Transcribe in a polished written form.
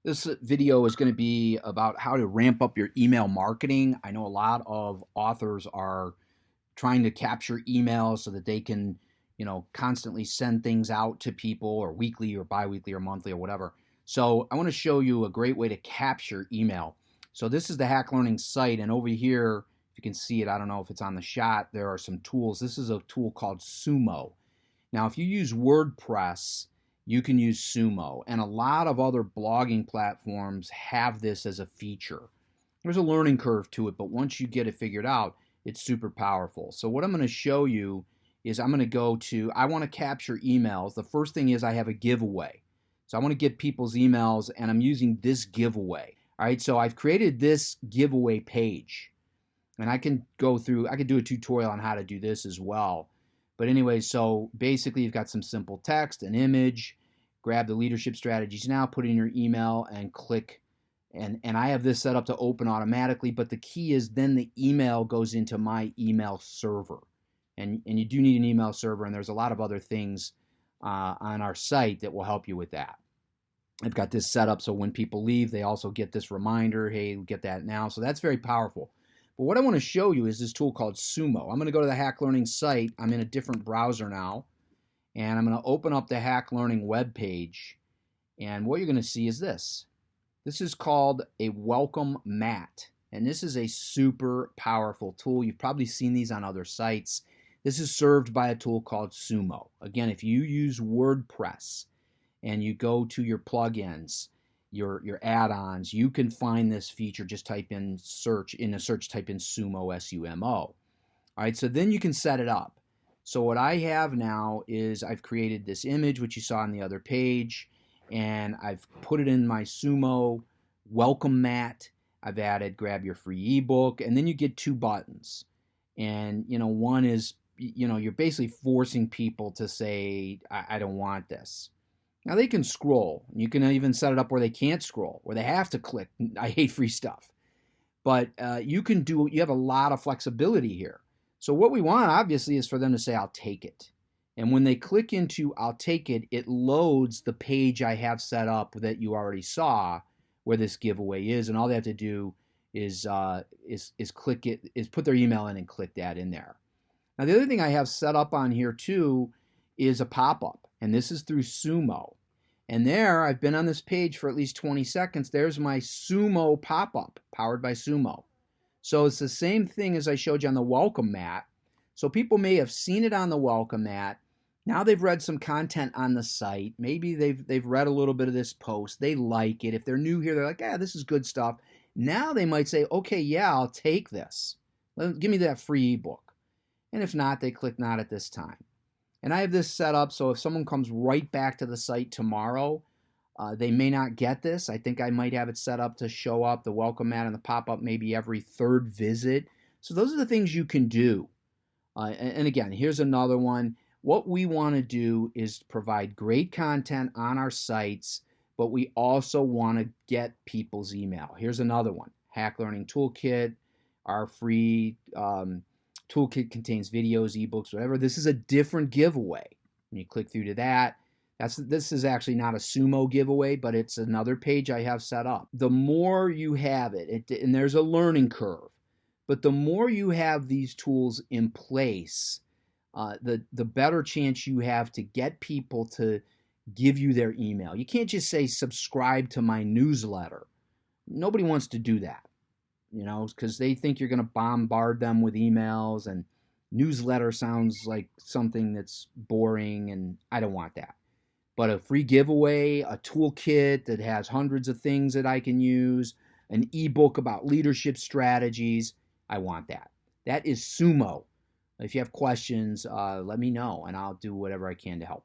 This video is going to be about how to ramp up your email marketing. I know a lot of authors are trying to capture emails so that they can, constantly send things out to people or weekly or biweekly or monthly or whatever. So I want to show you a great way to capture email. So this is the Hack Learning site, and over here, if you can see it, I don't know if it's on the shot, there are some tools. This is a tool called Sumo. Now, if you use WordPress, you can use Sumo, and a lot of other blogging platforms have this as a feature. There's a learning curve to it, but once you get it figured out, it's super powerful. So what I'm going to show you is I'm going to go to, I want to capture emails. The first thing is I have a giveaway. So I want to get people's emails, and I'm using this giveaway. All right, so I've created this giveaway page, and I can go through, I could do a tutorial on how to do this as well. But anyway, so basically you've got some simple text, an image, grab the leadership strategies now, put in your email and click. And I have this set up to open automatically, but the key is then the email goes into my email server. And you do need an email server, and there's a lot of other things on our site that will help you with that. I've got this set up so when people leave, they also get this reminder, hey, get that now. So that's very powerful. But what I want to show you is this tool called Sumo. I'm going to go to the Hack Learning site. I'm in a different browser now, and I'm going to open up the Hack Learning web page. And what you're going to see is this. This is called a welcome mat, and this is a super powerful tool. You've probably seen these on other sites. This is served by a tool called Sumo. Again, if you use WordPress and you go to your plugins, your add-ons, you can find this feature. Just type in search, in a search, type in Sumo, S-U-M-O. All right, so then you can set it up. So what I have now is I've created this image, which you saw on the other page, and I've put it in my Sumo welcome mat. I've added grab your free ebook, and then you get two buttons. And, one is, you're basically forcing people to say, I don't want this. Now they can scroll. You can even set it up where they can't scroll, where they have to click, I hate free stuff. But you have a lot of flexibility here. So what we want, obviously, is for them to say, I'll take it. And when they click into I'll take it, it loads the page I have set up that you already saw where this giveaway is. And all they have to do is click it, is put their email in and click that in there. Now, the other thing I have set up on here, too, is a pop-up. And this is through Sumo. And there, I've been on this page for at least 20 seconds. There's my Sumo pop-up, powered by Sumo. So it's the same thing as I showed you on the welcome mat. So people may have seen it on the welcome mat. Now they've read some content on the site. Maybe they've read a little bit of this post. They like it. If they're new here, they're like, yeah, this is good stuff. Now they might say, okay, yeah, I'll take this. Give me that free ebook. And if not, they click not at this time. And I have this set up so if someone comes right back to the site tomorrow, they may not get this. I think I might have it set up to show up the welcome mat and the pop-up maybe every third visit. So those are the things you can do. And again, here's another one. What we want to do is provide great content on our sites, but we also want to get people's email. Here's another one. Hack Learning Toolkit, our free toolkit contains videos, ebooks, whatever. This is a different giveaway. When you click through to that, this is actually not a Sumo giveaway, but it's another page I have set up. The more you have it, and there's a learning curve, but the more you have these tools in place, the better chance you have to get people to give you their email. You can't just say subscribe to my newsletter. Nobody wants to do that, because they think you're going to bombard them with emails, and newsletter sounds like something that's boring, and I don't want that. But a free giveaway, a toolkit that has hundreds of things that I can use, an ebook about leadership strategies, I want that. That is Sumo. If you have questions, let me know, and I'll do whatever I can to help.